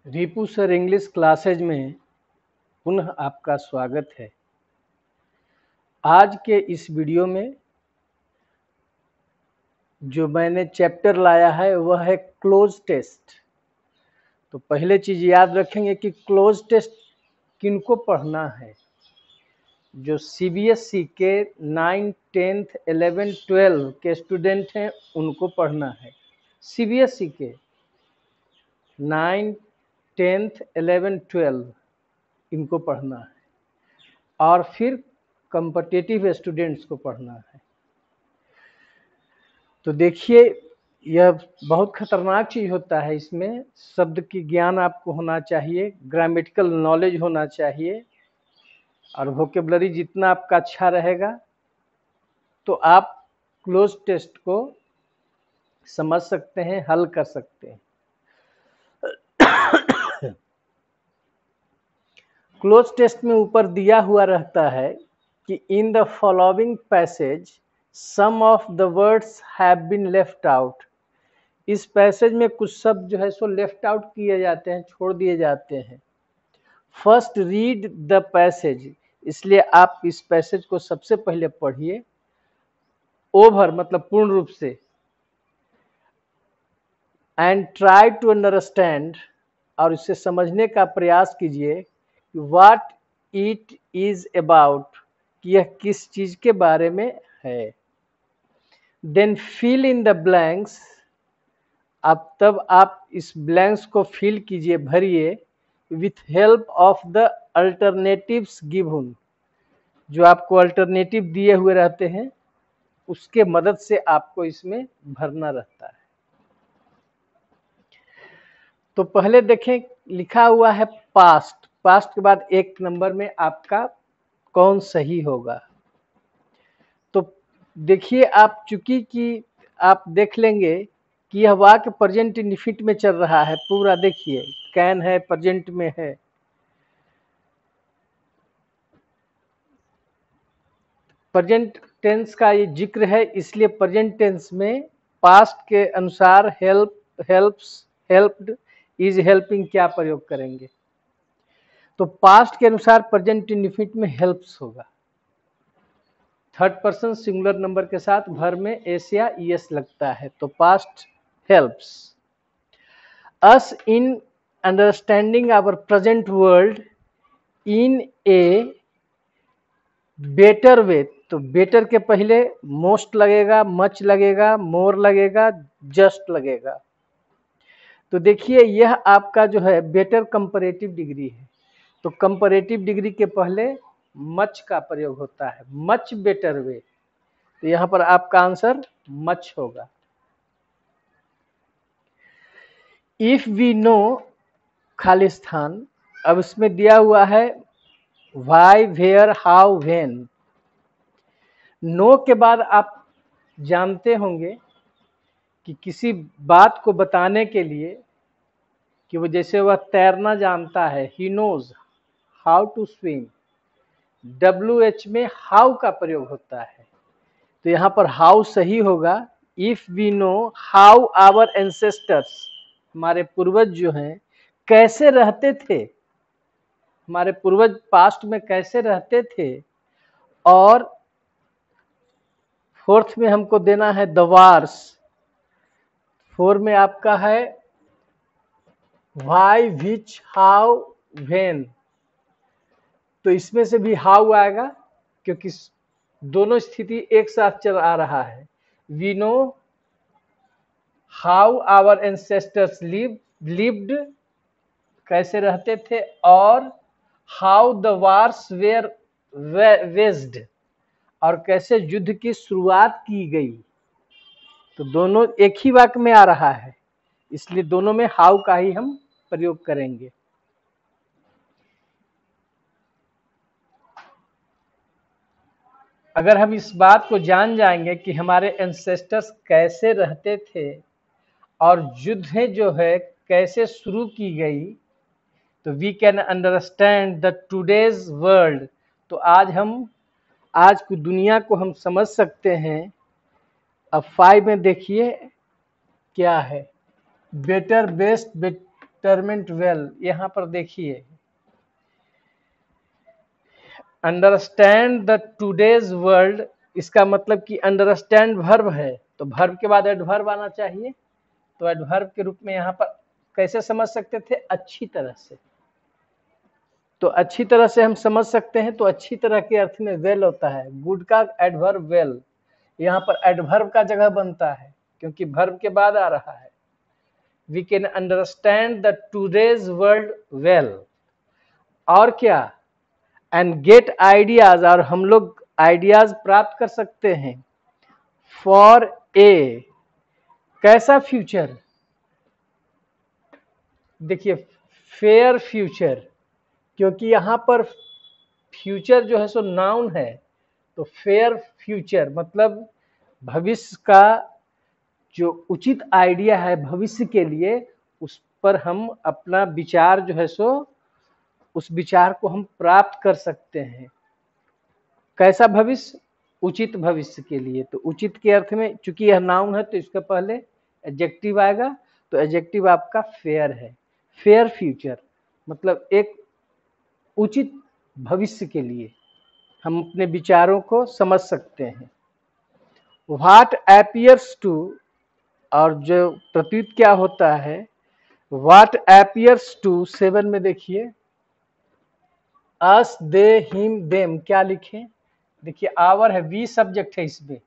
Ripu sir English classes में पुनः आपका स्वागत है। आज के इस वीडियो में जो मैंने चैप्टर लाया है वह है क्लोज टेस्ट। तो पहले चीज़ याद रखेंगे कि क्लोज टेस्ट किनको पढ़ना है। जो सीबीएसई के 9, 10th, 11, 12 के स्टूडेंट हैं उनको पढ़ना है। सीबीएसई के 9, 10th, 11, 12 इनको पढ़ना है और फिर कॉम्पिटिटिव स्टूडेंट्स को पढ़ना है। तो देखिए, यह बहुत खतरनाक चीज़ होता है। इसमें शब्द की ज्ञान आपको होना चाहिए, ग्रामेटिकल नॉलेज होना चाहिए और वोकेबलरी जितना आपका अच्छा रहेगा तो आप क्लोज टेस्ट को समझ सकते हैं, हल कर सकते हैं। क्लोज टेस्ट में ऊपर दिया हुआ रहता है कि in the following passage some of the words have been left out. इस पैसेज में कुछ शब्द जो है सो लेफ्ट आउट किए जाते हैं, छोड़ दिए जाते हैं। फर्स्ट रीड द पैसेज, इसलिए आप इस पैसेज को सबसे पहले पढ़िए ओवर, मतलब पूर्ण रूप से, एंड ट्राई टू अंडरस्टैंड, और इसे समझने का प्रयास कीजिए कि व्हाट इट इज अबाउट, कि यह किस चीज के बारे में है। Then fill in the blanks, अब तब आप इस ब्लैंक्स को फिल कीजिए, भरिए with help of the alternatives given, जो आपको अल्टरनेटिव दिए हुए रहते हैं उसके मदद से आपको इसमें भरना रहता है। तो पहले देखें, लिखा हुआ है पास्ट। पास्ट के बाद एक नंबर में आपका कौन सही होगा। तो देखिए, आप चूंकि कि आप देख लेंगे कि यह वाक्य प्रेजेंट इंडिफिनिट में चल रहा है पूरा। देखिए, कैन है, प्रेजेंट में है। प्रेजेंट टेंस का ये जिक्र है, इसलिए प्रेजेंट टेंस में पास्ट के अनुसार help, helps, helped, is helping क्या प्रयोग करेंगे। तो पास्ट के अनुसार प्रेजेंट इंडिफिनिट में हेल्प्स होगा। थर्ड पर्सन सिंगुलर नंबर के साथ भर में एस या ईएस लगता है, तो past helps us in understanding our present world in a better way. तो बेटर के पहले मोस्ट लगेगा, मच लगेगा, मोर लगेगा, जस्ट लगेगा। तो देखिए, यह आपका जो है बेटर कंपैरेटिव डिग्री है। तो कंपैरेटिव डिग्री के पहले मच का प्रयोग होता है, मच बेटर वे। तो यहां पर आपका आंसर मच होगा। इफ वी नो, खालिस्तान, अब इसमें दिया हुआ है why, where, how, when. Know के बाद आप जानते होंगे कि किसी बात को बताने के लिए कि वो, जैसे वह तैरना जानता है, he knows how to swim. WH में हाउ का प्रयोग होता है, तो यहाँ पर हाउ सही होगा। If we know how our ancestors, हमारे पूर्वज जो हैं कैसे रहते थे, हमारे पूर्वज पास्ट में कैसे रहते थे। और फोर्थ में हमको देना है द वार्स। 4 में आपका है व्हाई, विच, हाउ, व्हेन। तो इसमें से भी हाउ आएगा क्योंकि दोनों स्थिति एक साथ चल आ रहा है। We know how our ancestors lived, कैसे रहते थे, और how the wars were waged, और कैसे युद्ध की शुरुआत की गई। तो दोनों एक ही वाक्य में आ रहा है, इसलिए दोनों में हाउ का ही हम प्रयोग करेंगे। अगर हम इस बात को जान जाएंगे कि हमारे एंसेस्टर्स कैसे रहते थे और युद्ध जो है कैसे शुरू की गई, तो we can understand the today's world. तो आज की दुनिया को हम समझ सकते हैं अब 5 में देखिए क्या है, बेटर, बेस्ट, बेटरमेंट, वेल। यहाँ पर देखिए अंडरस्टैंड द टूडेज वर्ल्ड, इसका मतलब कि अंडरस्टैंड वर्ब है तो वर्ब के बाद एडवर्ब आना चाहिए। तो एडवर्ब के रूप में यहाँ पर कैसे समझ सकते थे, अच्छी तरह से। तो अच्छी तरह से हम समझ सकते हैं, तो अच्छी तरह के अर्थ में वेल होता है। गुड का एडवर्ब वेल, यहाँ पर एडवर्ब का जगह बनता है क्योंकि वर्ब के बाद आ रहा है। We can understand the today's world well. और क्या, एंड गेट आइडियाज, और हम लोग आइडियाज प्राप्त कर सकते हैं। फॉर ए, कैसा फ्यूचर, देखिए फेयर फ्यूचर, क्योंकि यहाँ पर फ्यूचर जो है सो नाउन है, तो फेयर फ्यूचर मतलब भविष्य का जो उचित आइडिया है भविष्य के लिए, उस पर हम अपना विचार जो है सो उस विचार को हम प्राप्त कर सकते हैं। कैसा भविष्य, उचित भविष्य के लिए। तो उचित के अर्थ में चूंकि यह नाउन है तो इसका पहले एडजेक्टिव आएगा, तो एडजेक्टिव आपका फेयर है। फेयर फ्यूचर मतलब एक उचित भविष्य के लिए हम अपने विचारों को समझ सकते हैं। व्हाट एपियर्स टू, और जो प्रतीत क्या होता है, व्हाट एपियर्स टू 7 में देखिए अस, दे, हिम, देम, क्या लिखे, देखिए आवर है, वी सब्जेक्ट है, इसमें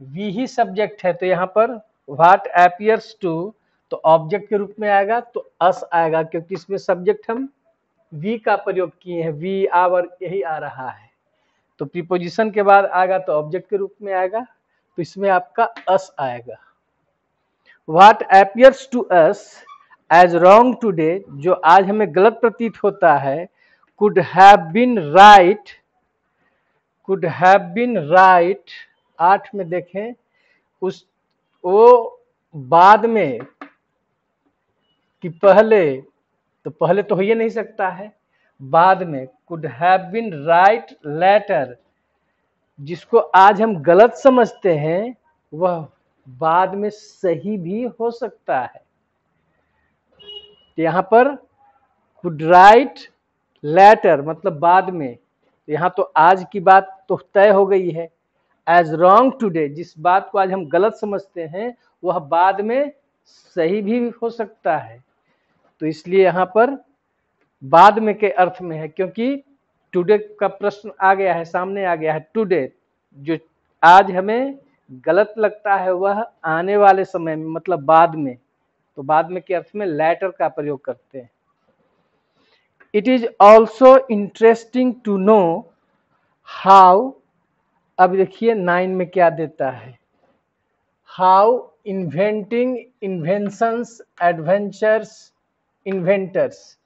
वी ही सब्जेक्ट है, तो यहाँ पर व्हाट एपियर्स टू तो ऑब्जेक्ट के रूप में आएगा, तो अस आएगा क्योंकि इसमें सब्जेक्ट हम वी का प्रयोग किए हैं, वी, आवर यही आ रहा है। तो प्रीपोजिशन के बाद आएगा तो ऑब्जेक्ट के रूप में आएगा, तो इसमें आपका अस आएगा। What appears to us as wrong today, जो आज हमें गलत प्रतीत होता है, could have been right, could have been right 8 में देखें, उस वो बाद में कि पहले, तो पहले तो हो ही नहीं सकता है, बाद में। Could have been right later, जिसको आज हम गलत समझते हैं वह बाद में सही भी हो सकता है। यहाँ पर कुड राइट लेटर मतलब बाद में, यहाँ तो आज की बात तो तय हो गई है। एज रॉन्ग टुडे, जिस बात को आज हम गलत समझते हैं वह बाद में सही भी हो सकता है, तो इसलिए यहाँ पर बाद में के अर्थ में है, क्योंकि टुडे का प्रश्न आ गया है, सामने आ गया है। टुडे जो आज हमें गलत लगता है वह आने वाले समय में मतलब बाद में, तो बाद में के अर्थ में लेटर का प्रयोग करते हैं। It is also interesting to know how, अब देखिए 9 में क्या देता है, how inventing, inventions, adventures, inventors.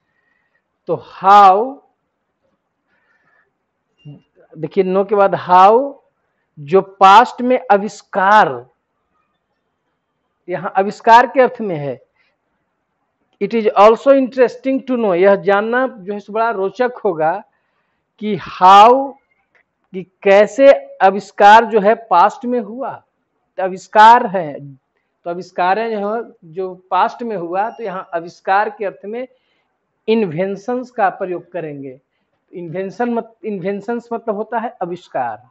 तो हाउ, देखिए नो के बाद हाउ, जो पास्ट में आविष्कार, यहां आविष्कार के अर्थ में है। It is also interesting to know, यह जानना जो है बड़ा रोचक होगा कि हाउ, कि कैसे आविष्कार जो है पास्ट में हुआ। तो आविष्कार है, तो आविष्कार जो पास्ट में हुआ, तो यहाँ आविष्कार के अर्थ में इन्वेंशंस का प्रयोग करेंगे। इन्वेंशंस मतलब होता है आविष्कार,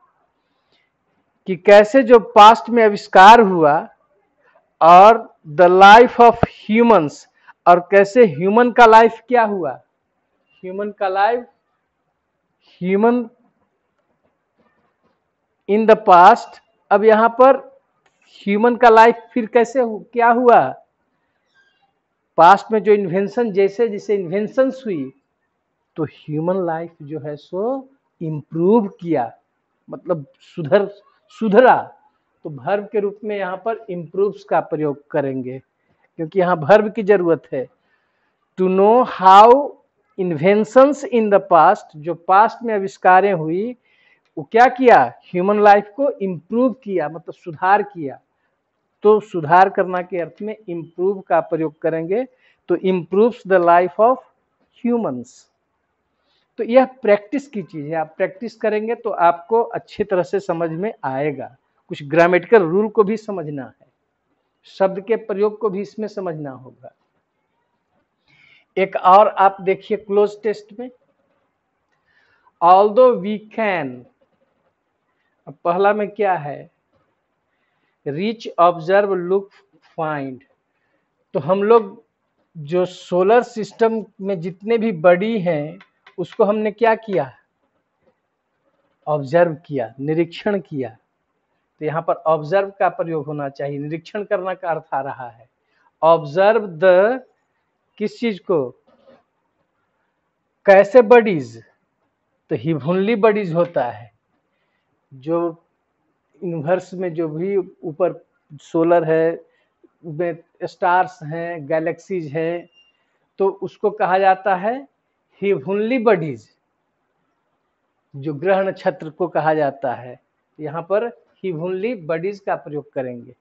कि कैसे जो पास्ट में आविष्कार हुआ, और द लाइफ ऑफ ह्यूमंस, और कैसे ह्यूमन का लाइफ क्या हुआ, ह्यूमन का life, human in the past. अब यहां पर ह्यूमन का लाइफ फिर कैसे क्या हुआ, पास्ट में जो इन्वेंशन, जैसे जैसे इन्वेंशंस हुई तो ह्यूमन लाइफ जो है सो इम्प्रूव किया, मतलब सुधरा। तो वर्ब के रूप में यहाँ पर इम्प्रूव्स का प्रयोग करेंगे, क्योंकि यहाँ वर्ब की जरूरत है। To know how inventions in the past, जो पास्ट में आविष्कारें हुई वो क्या किया, ह्यूमन लाइफ को इम्प्रूव किया, मतलब सुधार किया। तो सुधार करना के अर्थ में इम्प्रूव का प्रयोग करेंगे, तो improves the life of humans. तो यह प्रैक्टिस की चीज है, आप प्रैक्टिस करेंगे तो आपको अच्छी तरह से समझ में आएगा। कुछ ग्रामेटिकल रूल को भी समझना है, शब्द के प्रयोग को भी इसमें समझना होगा। एक और आप देखिए क्लोज टेस्ट में, ऑल्दो वी कैन, अब पहला में क्या है, रीच, ऑब्जर्व, लुक, फाइंड। तो हम लोग जो सोलर सिस्टम में जितने भी बॉडी हैं उसको हमने क्या किया, ऑब्जर्व किया, निरीक्षण किया। तो यहाँ पर ऑब्जर्व का प्रयोग होना चाहिए, निरीक्षण करना का अर्थ आ रहा है। ऑब्जर्व द, किस चीज को, कैसे बॉडीज, तो हिवनली बॉडीज होता है, जो यूनिवर्स में जो भी ऊपर सोलर है, में स्टार्स हैं, गैलेक्सीज हैं, तो उसको कहा जाता है हेवनली बॉडीज, जो ग्रह नक्षत्र को कहा जाता है। यहाँ पर हेवनली बॉडीज का प्रयोग करेंगे।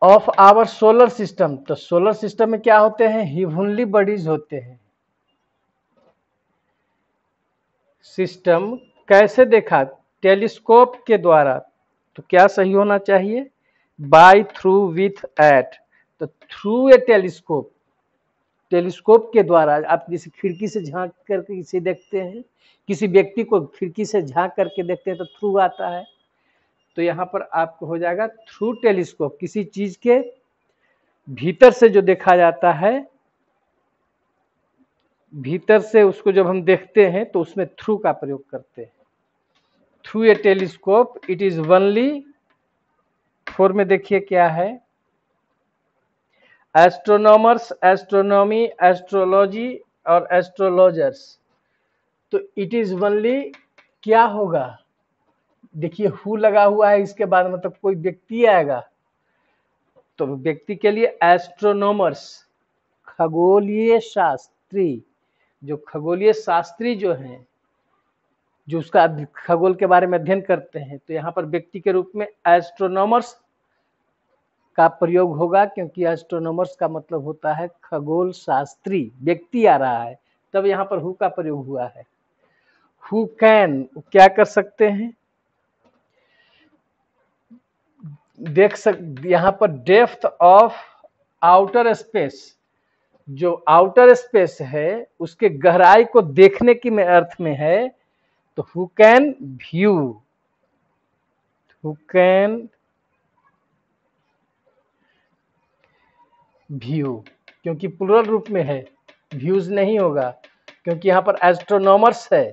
ऑफ आवर सोलर सिस्टम, तो सोलर सिस्टम में क्या होते हैं, हेवनली बॉडीज होते हैं। सिस्टम कैसे देखा, टेलीस्कोप के द्वारा, तो क्या सही होना चाहिए, बाय, थ्रू, विथ, एट। तो थ्रू ए टेलीस्कोप, टेलीस्कोप के द्वारा, आप किसी खिड़की से झांक करके किसी देखते हैं, किसी व्यक्ति को खिड़की से झांक करके देखते हैं तो थ्रू आता है। तो यहाँ पर आपको हो जाएगा थ्रू टेलीस्कोप, किसी चीज के भीतर से जो देखा जाता है, भीतर से उसको जब हम देखते हैं तो उसमें थ्रू का प्रयोग करते हैं। Through a telescope it is only, 4 में देखिए क्या है, एस्ट्रोनॉमर्स, एस्ट्रोनॉमी, एस्ट्रोलॉजी और एस्ट्रोलॉजर्स। तो इट इज ओनली क्या होगा, देखिए हु लगा हुआ है, इसके बाद मतलब कोई व्यक्ति आएगा, तो व्यक्ति के लिए एस्ट्रोनॉमर्स, खगोलीय शास्त्री, जो खगोलीय शास्त्री जो हैं, जो उसका खगोल के बारे में अध्ययन करते हैं, तो यहाँ पर व्यक्ति के रूप में एस्ट्रोनॉमर्स का प्रयोग होगा, क्योंकि एस्ट्रोनॉमर्स का मतलब होता है खगोल शास्त्री, व्यक्ति आ रहा है, तब यहाँ पर हु का प्रयोग हुआ है। हु कैन, क्या कर सकते हैं, देख यहाँ पर डेप्थ ऑफ आउटर स्पेस, जो आउटर स्पेस है उसके गहराई को देखने की में अर्थ में है, तो who can view, who can view, क्योंकि प्लुरल रूप में है, व्यूज नहीं होगा, क्योंकि यहाँ पर एस्ट्रोनॉमर्स है।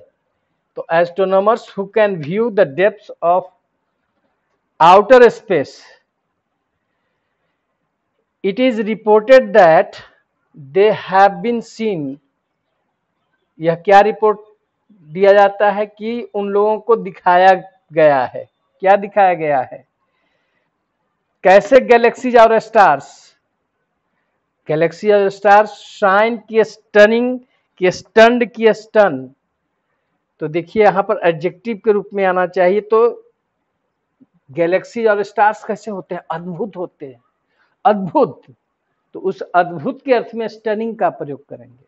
तो astronomers who can view the depth of outer space, it is reported that they have been seen. यह क्या रिपोर्ट दिया जाता है कि उन लोगों को दिखाया गया है, क्या दिखाया गया है, कैसे गैलेक्सीज और स्टार्स, गैलेक्सी और स्टार्स शाइन की स्टनिंग, की स्टंड, की स्टन। तो देखिए यहाँ पर एडजेक्टिव के रूप में आना चाहिए, तो गैलेक्सी और स्टार्स कैसे होते हैं, अद्भुत होते हैं, अद्भुत। तो उस अद्भुत के अर्थ में स्टनिंग का प्रयोग करेंगे।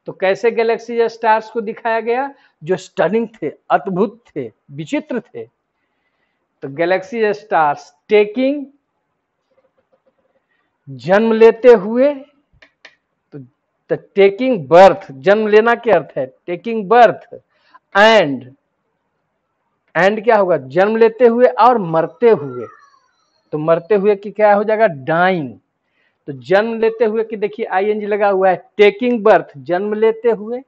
तो कैसे गैलेक्सी या स्टार्स को दिखाया गया, जो स्टनिंग थे, अद्भुत थे, विचित्र थे। तो गैलेक्सी या स्टार्स टेकिंग, जन्म लेते हुए, तो टेकिंग बर्थ, जन्म लेना के अर्थ है टेकिंग बर्थ, एंड क्या होगा, जन्म लेते हुए और मरते हुए। तो मरते हुए की क्या हो जाएगा, डाइंग। तो जन्म लेते हुए की देखिए आईएनजी लगा हुआ है, टेकिंग बर्थ, जन्म लेते हुए,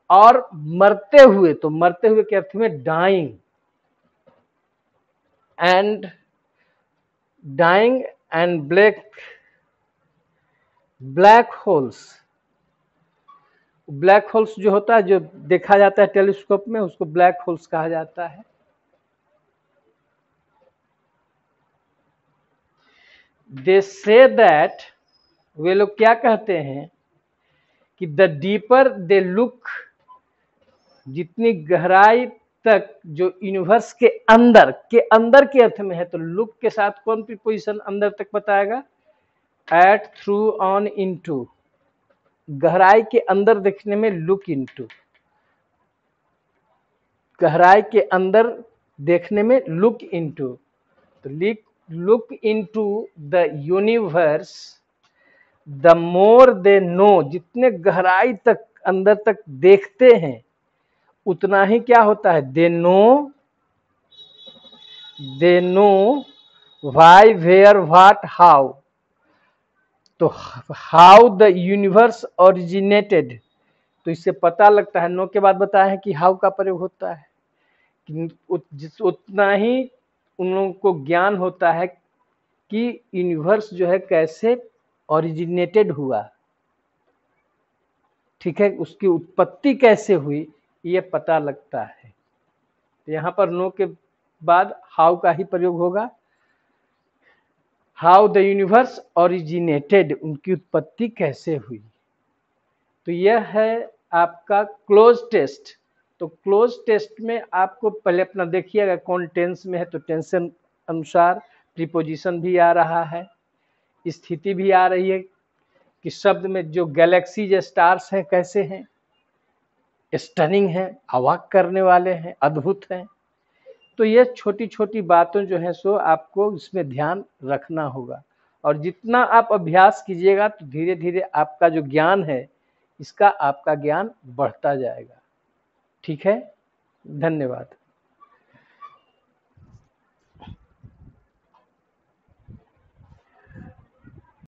और मरते हुए, तो मरते हुए के अर्थ में dying, and dying and black holes. Black holes जो होता है, जो देखा जाता है टेलीस्कोप में, उसको ब्लैक होल्स कहा जाता है। दे से दैट, वे लोग क्या कहते हैं कि द डीपर दे लुक, जितनी गहराई तक जो यूनिवर्स के अंदर के अर्थ में है, तो लुक के साथ कौन प्रीपोजिशन अंदर तक बताएगा, एट, थ्रू, ऑन, इनटू, गहराई के अंदर देखने में लुक इनटू। गहराई के अंदर देखने में लुक इनटू, तो look into the universe, the more they know, जितने गहराई तक अंदर तक देखते हैं उतना ही क्या होता है, they know why where what how. तो हाउ द यूनिवर्स ओरिजिनेटेड, तो इससे पता लगता है, नो के बाद बताया है कि हाउ का प्रयोग होता है, उतना ही उन लोगों को ज्ञान होता है कि यूनिवर्स जो है कैसे ओरिजिनेटेड हुआ, ठीक है, उसकी उत्पत्ति कैसे हुई ये पता लगता है। तो यहाँ पर नो के बाद हाउ का ही प्रयोग होगा, हाउ द यूनिवर्स ओरिजिनेटेड, उनकी उत्पत्ति कैसे हुई। तो यह है आपका क्लोज टेस्ट। तो क्लोज टेस्ट में आपको पहले अपना देखिएगा कौन टेंस में है, तो टेंस अनुसार प्रीपोजिशन भी आ रहा है, स्थिति भी आ रही है कि शब्द में जो गैलेक्सीज स्टार्स हैं कैसे हैं, स्टनिंग हैं, अवाक करने वाले हैं, अद्भुत हैं। तो ये छोटी छोटी बातें जो हैं सो आपको इसमें ध्यान रखना होगा, और जितना आप अभ्यास कीजिएगा तो धीरे धीरे आपका जो ज्ञान है इसका आपका ज्ञान बढ़ता जाएगा। ठीक है, धन्यवाद।